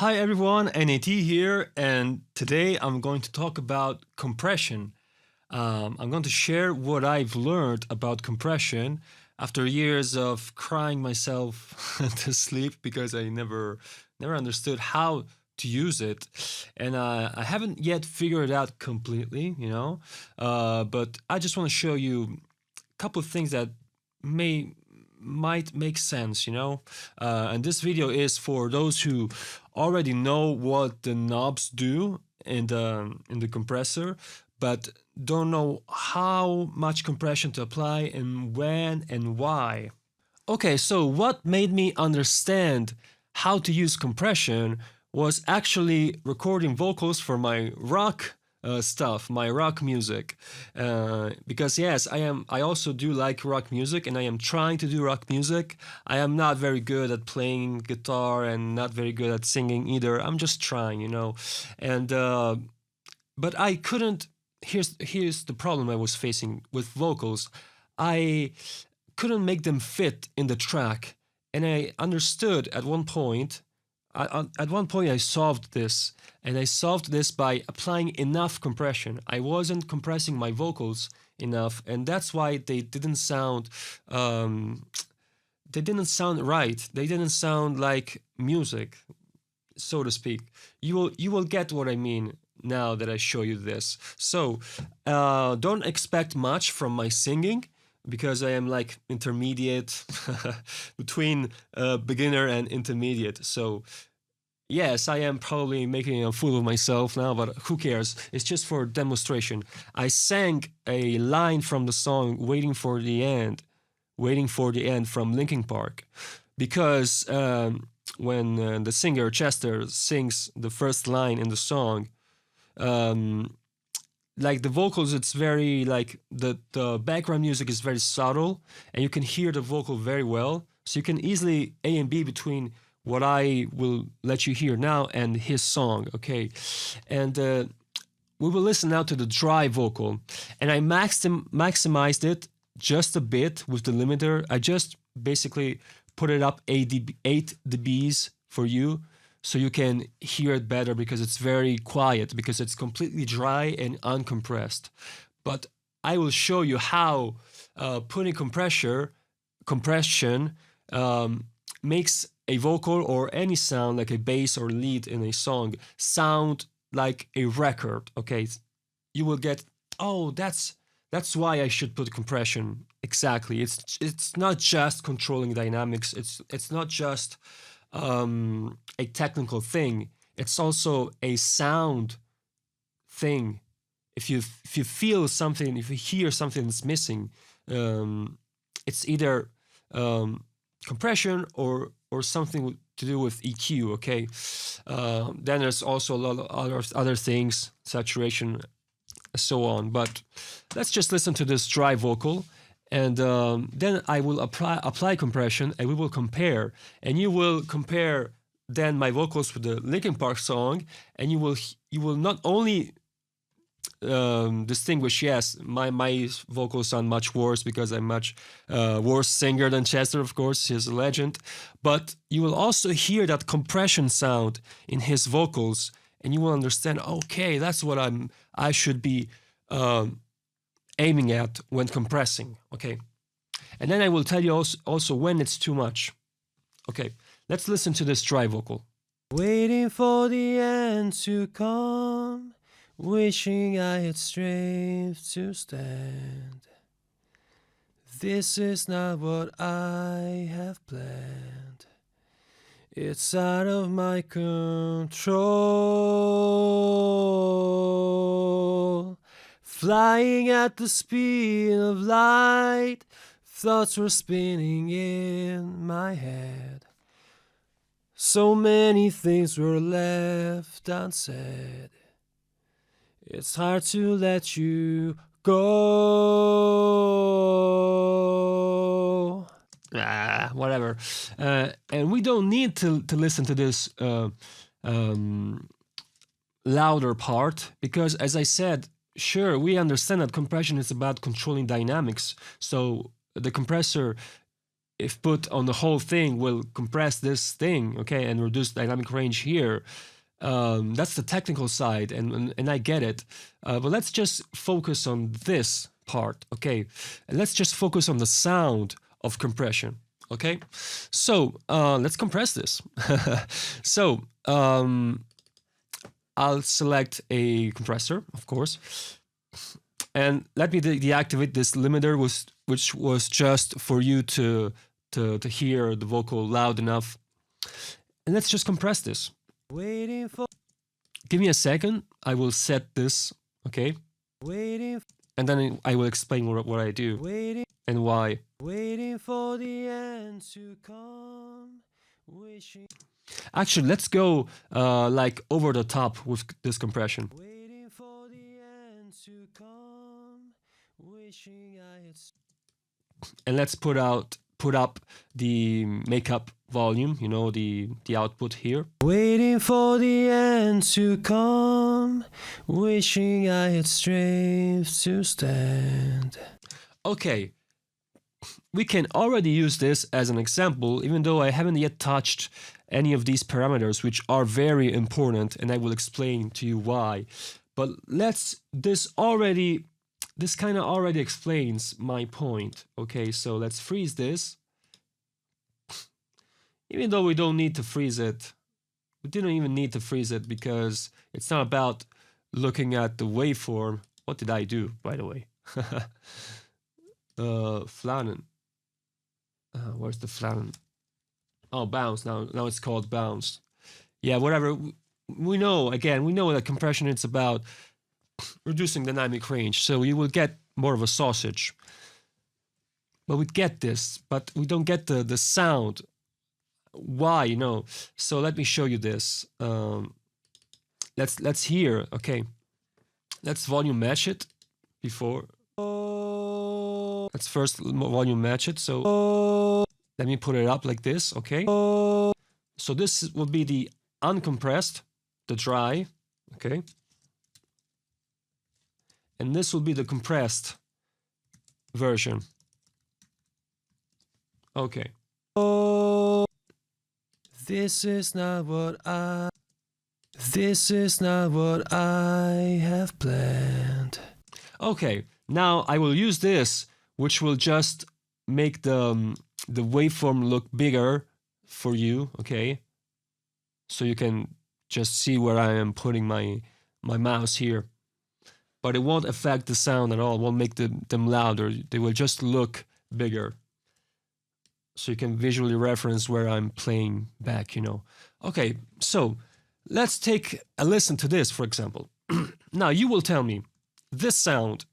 Hi everyone, N.A.T here, and today I'm going to talk about compression. I'm going to share what I've learned about compression after years of crying myself to sleep because I never understood how to use it, and I haven't yet figured it out completely, but I just want to show you a couple of things that may might make sense, and this video is for those who already know what the knobs do in the compressor, but don't know how much compression to apply and when and why. Okay, so what made me understand how to use compression was actually recording vocals for my rock stuff, my rock music. Because yes, I also do like rock music, and I am trying to do rock music. I am not very good at playing guitar and not very good at singing either. I'm just trying. And but I couldn't. Here's the problem I was facing with vocals. I couldn't make them fit in the track, and I understood at one point. At one point, I solved this, and I solved this by applying enough compression. I wasn't compressing my vocals enough, and that's why they didn't sound. They didn't sound right. They didn't sound like music, so to speak. You will get what I mean now that I show you this. So don't expect much from my singing, because I am like intermediate between beginner and intermediate. So yes, I am probably making a fool of myself now, but who cares? It's just for demonstration. I sang a line from the song Waiting for the End from Linkin Park, because when the singer Chester sings the first line in the song, like the vocals, it's very like the background music is very subtle, and you can hear the vocal very well, so you can easily A and B between what I will let you hear now and his song. Okay, and we will listen now to the dry vocal, and I maximized it just a bit with the limiter. I just basically put it up 8 dBs for you, so you can hear it better, because it's very quiet, because it's completely dry and uncompressed. But I will show you how putting compression makes a vocal or any sound, like a bass or lead in a song, sound like a record. Okay, you will get, oh, that's why I should put compression. Exactly. It's not just controlling dynamics. It's not just a technical thing. It's also a sound thing. If you feel something, if you hear something that's missing, it's either compression or something to do with EQ. Okay, then there's also a lot of other things, saturation, so on. But let's just listen to this dry vocal, and then I will apply compression, and we will compare, and you will compare then my vocals with the Linkin Park song, and you will not only distinguish, yes, my vocals sound much worse because I'm much worse singer than Chester, of course, he's a legend, but you will also hear that compression sound in his vocals, and you will understand, okay, that's what I should be aiming at when compressing. Okay, and then I will tell you also when it's too much. Okay, let's listen to this dry vocal. Waiting for the end to come, wishing I had strength to stand. This is not what I have planned. It's out of my control. Flying at the speed of light, thoughts were spinning in my head. So many things were left unsaid. It's hard to let you go. Whatever. And we don't need to listen to this louder part, because, as I said, sure, we understand that compression is about controlling dynamics. So the compressor if put on the whole thing, will compress this thing, okay, and reduce dynamic range here. That's the technical side, and I get it. But let's just focus on this part, okay? And let's just focus on the sound of compression, okay? So let's compress this. So I'll select a compressor, of course, and let me deactivate this limiter, which was just for you to hear the vocal loud enough. And let's just compress this. Waiting for. Give me a second. I will set this, okay? Waiting. And then I will explain what I do. Waiting. And why. Waiting for the end to come. Wishing. Actually, let's go like over the top with this compression. Waiting for the end to come. Wishing I had. And let's put up the makeup volume, you know, the output here. Waiting for the end to come, wishing I had strength to stand. Okay, we can already use this as an example, even though I haven't yet touched any of these parameters, which are very important, and I will explain to you why. But this kind of already explains my point. Okay, so let's freeze this. Even though we don't need to freeze it, we didn't even need to freeze it because it's not about looking at the waveform. What did I do, by the way? Flatten. Where's the flatten? Oh, bounce. Now it's called bounce. Yeah, whatever. We know that compression, it's about reducing dynamic range, so you will get more of a sausage. But we get this, but we don't get the sound. Why? You know. So let me show you this. Let's hear. Okay. Let's volume match it before. Let's first volume match it. So let me put it up like this. Okay. So this will be the uncompressed, the dry. Okay. And this will be the compressed version. Okay. This is not what I have planned. Okay, now I will use this, which will just make the waveform look bigger for you, okay? So you can just see where I am putting my mouse here. But it won't affect the sound at all. It won't make them louder. They will just look bigger. So you can visually reference where I'm playing back, you know. Okay, so let's take a listen to this, for example. Now you will tell me, this sound,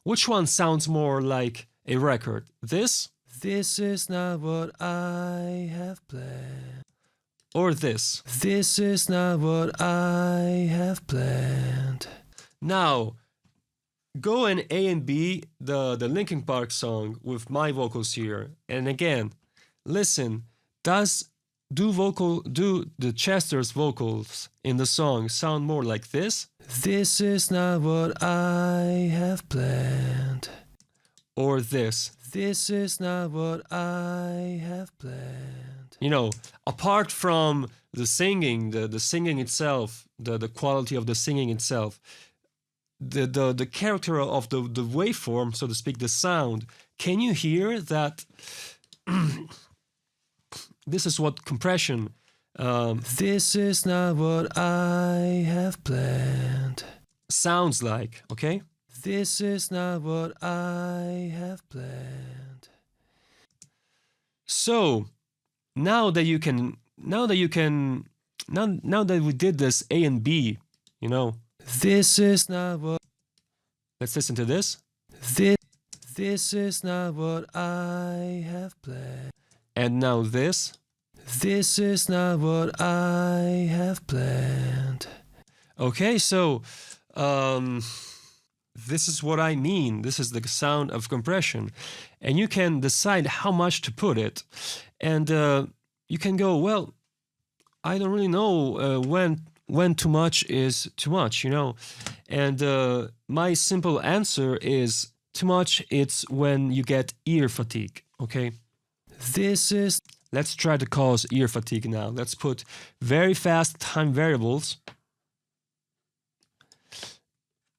which one sounds more like a record? This? This is not what I have planned. Or this? This is not what I have planned. Now, go and A and B the Linkin Park song with my vocals here, and again, listen. Do the Chester's vocals in the song sound more like this? This is not what I have planned. Or this? This is not what I have planned. You know, apart from the singing, the singing itself, the quality of the singing itself, the character of the waveform, so to speak, the sound, can you hear that? This is what compression. This is not what I have planned. Sounds like, okay? This is not what I have planned. So now that we did this A and B, you know. This is not what. Let's listen to this. This is not what I have planned. And now this. This is not what I have planned. Okay, so this is what I mean. This is the sound of compression. And you can decide how much to put it. And you can go, well, I don't really know when too much is too much, you know. And my simple answer is too much, it's when you get ear fatigue, okay? This is. Let's try to cause ear fatigue now. Let's put very fast time variables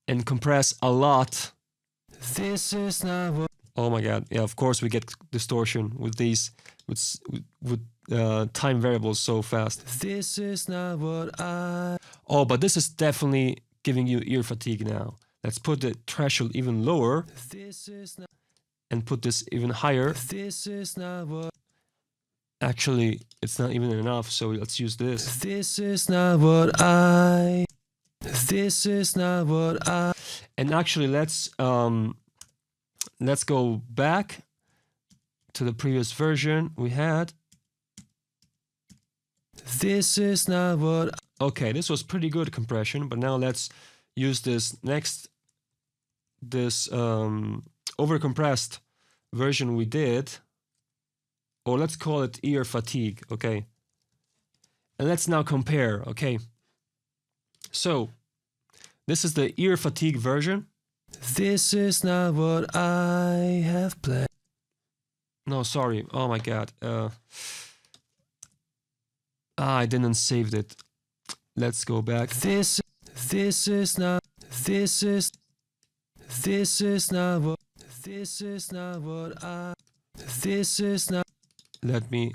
and compress a lot. This is not what. Oh my god, yeah, of course we get distortion with these, with time variables so fast. This is not what I. Oh, but this is definitely giving you ear fatigue now. Let's put the threshold even lower. This is not. And put this even higher. This is not what. Actually, it's not even enough, so let's use this. This is not what I. This is not what I. And actually, let's go back to the previous version we had. This is not what. Okay, this was pretty good compression, but now let's use this overcompressed version we did, or let's call it ear fatigue, okay? And let's now compare, okay? So, this is the ear fatigue version. This is not what I have planned. No, sorry, oh my god. I didn't save it. Let's go back. This is not. This is not what. This is not what I. This is not. Let me.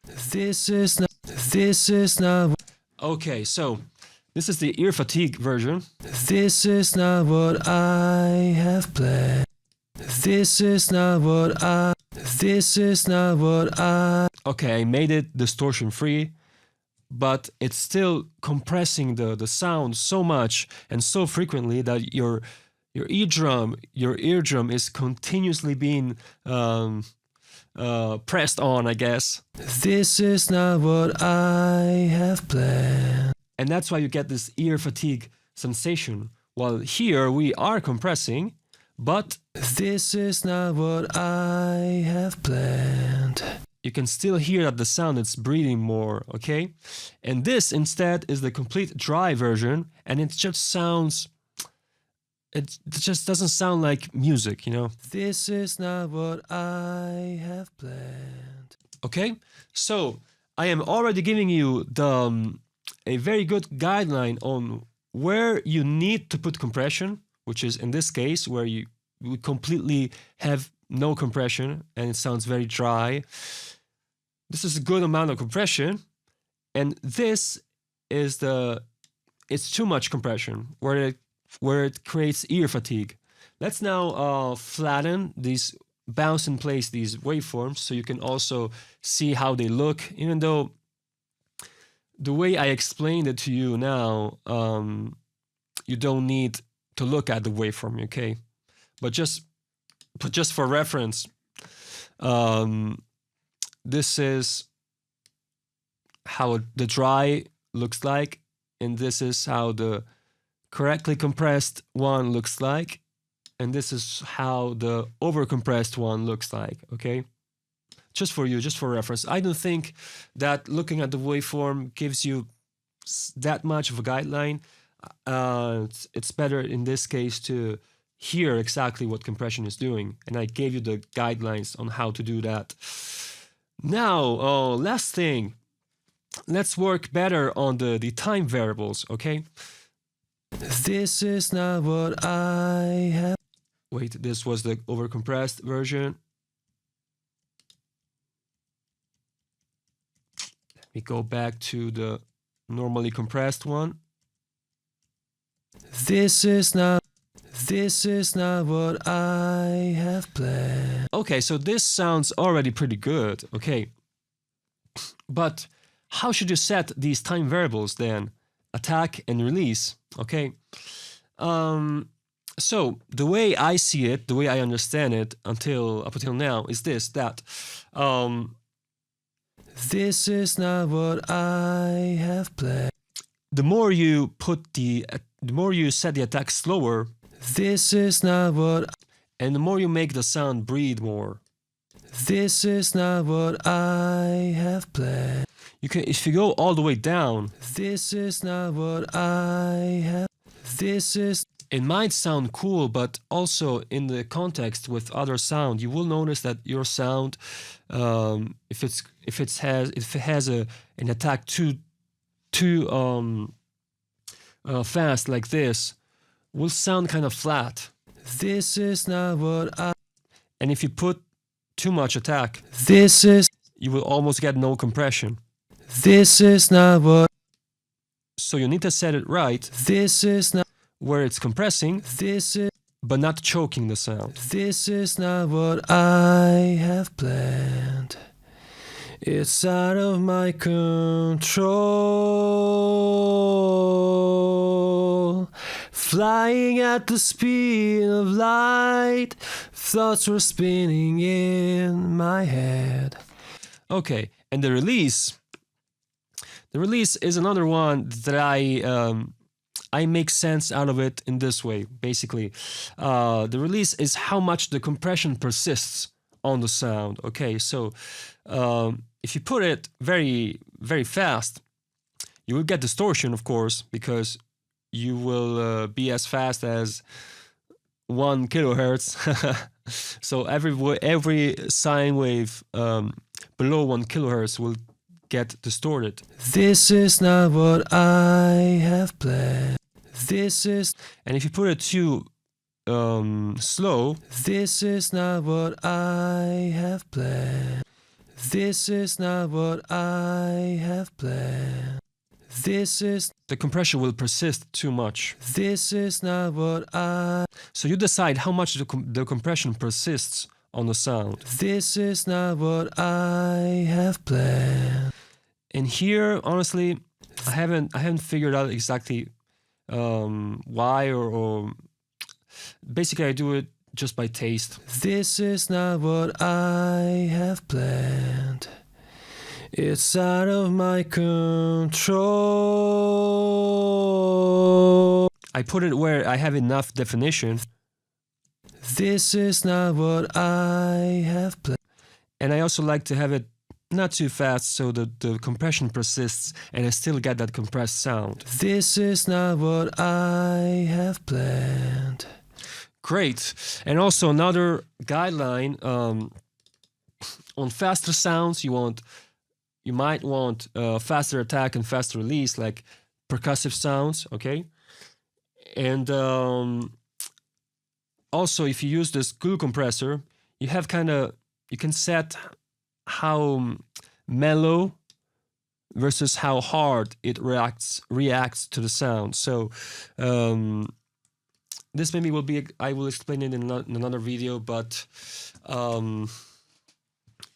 This is not. This is not. Okay, so this is the ear fatigue version. This is not what I have planned. This is not what I. This is not what I. Okay, I made it distortion free, but it's still compressing the sound so much and so frequently that your eardrum is continuously being pressed on, I guess. This is not what I have planned. And that's why you get this ear fatigue sensation. While here we are compressing, but this is not what I have planned. You can still hear that the sound is breathing more, okay? And this instead is the complete dry version, and it just doesn't sound like music, you know? This is not what I have planned. Okay, so I am already giving you a very good guideline on where you need to put compression, which is in this case where you completely have no compression and it sounds very dry. This is a good amount of compression, and this is it's too much compression where it creates ear fatigue. Let's now flatten these, bounce in place these waveforms so you can also see how they look, even though the way I explained it to you now, you don't need to look at the waveform, okay? But just for reference, this is how the dry looks like, and this is how the correctly compressed one looks like, and this is how the overcompressed one looks like, okay? Just for you, just for reference. I don't think that looking at the waveform gives you that much of a guideline. It's better in this case to hear exactly what compression is doing, and I gave you the guidelines on how to do that. Now, last thing, let's work better on the time variables, okay? This is not what I have. Wait, this was the overcompressed version. Let me go back to the normally compressed one. This is not what I have planned. Okay, so this sounds already pretty good, okay. But how should you set these time variables then? Attack and release, okay? So the way I see it, the way I understand it up until now is that this is not what I have planned. The more you set the attack slower, this is not what, and the more you make the sound breathe more. This is not what I have planned. If you go all the way down, this is not what I have. This is it might sound cool, but also in the context with other sound, you will notice that your sound, if it has an attack too fast like this, will sound kind of flat. This is not what I. And if you put too much attack, This is. you will almost get no compression. This is not what. So you need to set it right. This is not. Where it's compressing, This is. but not choking the sound. This is not what I have planned. It's out of my control. Flying at the speed of light, thoughts were spinning in my head. Okay, and the release. The release is another one that I make sense out of it in this way. Basically, the release is how much the compression persists on the sound. Okay, so if you put it very, very fast, you will get distortion, of course, because you will be as fast as 1 kilohertz. So every sine wave below 1 kilohertz will get distorted. This is not what I have planned. This is. And if you put it too slow, This is not what I have planned. This is not what I have planned. This is. the compression will persist too much. This is not what I. So you decide how much the compression persists on the sound. This is not what I have planned. And here, honestly, I haven't figured out exactly why or basically I do it just by taste. This is not what I have planned. It's out of my control. I put it where I have enough definition, This is not what I have planned. and I also like to have it not too fast so that the compression persists and I still get that compressed sound. This is not what I have planned. Great. And also another guideline on faster sounds, you might want faster attack and faster release, like percussive sounds, okay? And also, if you use this glue compressor, you can set how mellow versus how hard it reacts to the sound. So this maybe will be, I will explain it in another video, but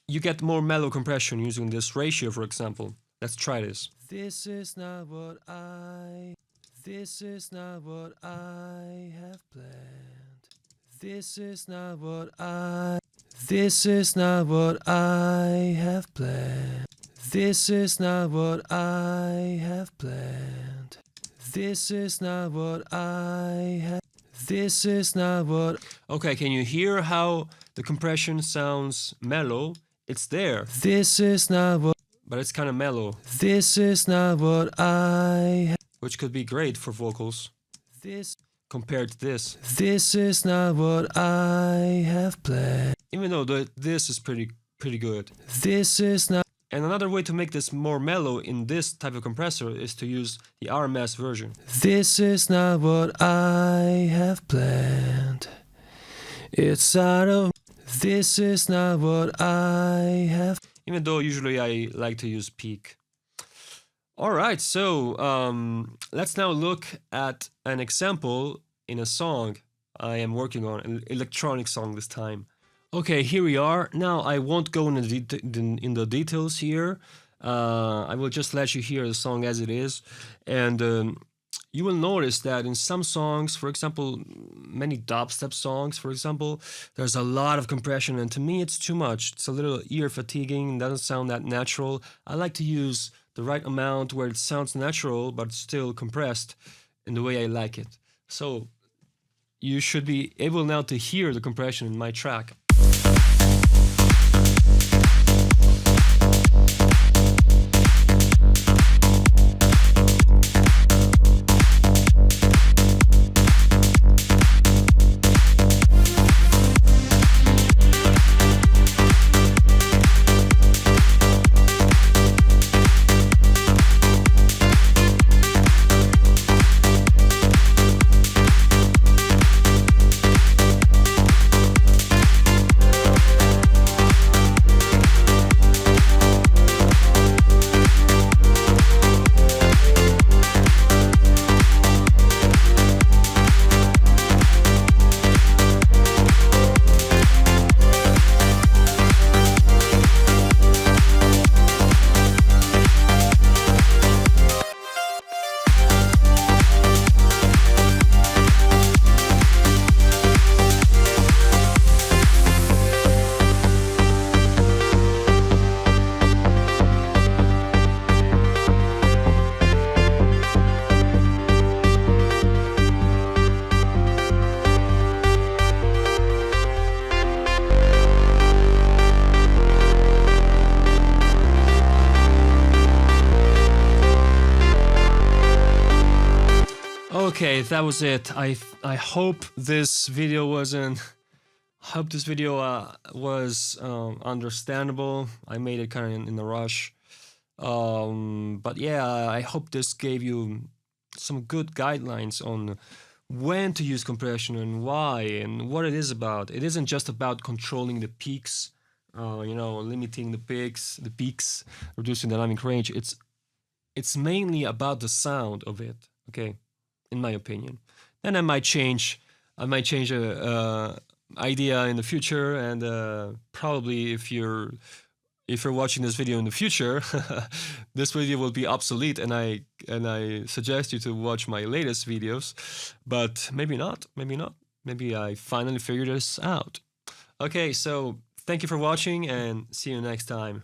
you get more mellow compression using this ratio, for example. Let's try this. This is not what I have planned. This is not what I have planned. This is not what I have planned. This is not what I have. This is not what. Okay, can you hear how the compression sounds mellow? It's there, This is not what. but it's kind of mellow, This is not what I have. which could be great for vocals This. compared to this. This is not what I have planned. Even though this is pretty good. This is not. And another way to make this more mellow in this type of compressor is to use the RMS version. This is not what I have planned. It's out of. This is not what I have. Even though usually I like to use peak. Alright, so let's now look at an example in a song I am working on, an electronic song this time. Okay, here we are. Now I won't go in the details here. I will just let you hear the song as it is. And you will notice that in some songs, for example, many dubstep songs, for example, there's a lot of compression, and to me it's too much. It's a little ear fatiguing, doesn't sound that natural. I like to use the right amount where it sounds natural, but still compressed in the way I like it. So you should be able now to hear the compression in my track. Okay, that was it. I hope this video wasn't. Hope this video was understandable. I made it kind of in a rush. But yeah, I hope this gave you some good guidelines on when to use compression and why and what it is about. It isn't just about controlling the peaks, limiting the peaks, reducing dynamic range. It's mainly about the sound of it. Okay, in my opinion. Then I might change a idea in the future, and probably if you're watching this video in the future, this video will be obsolete, and I suggest you to watch my latest videos, but maybe not. Maybe I finally figured this out. Okay, so thank you for watching, and see you next time.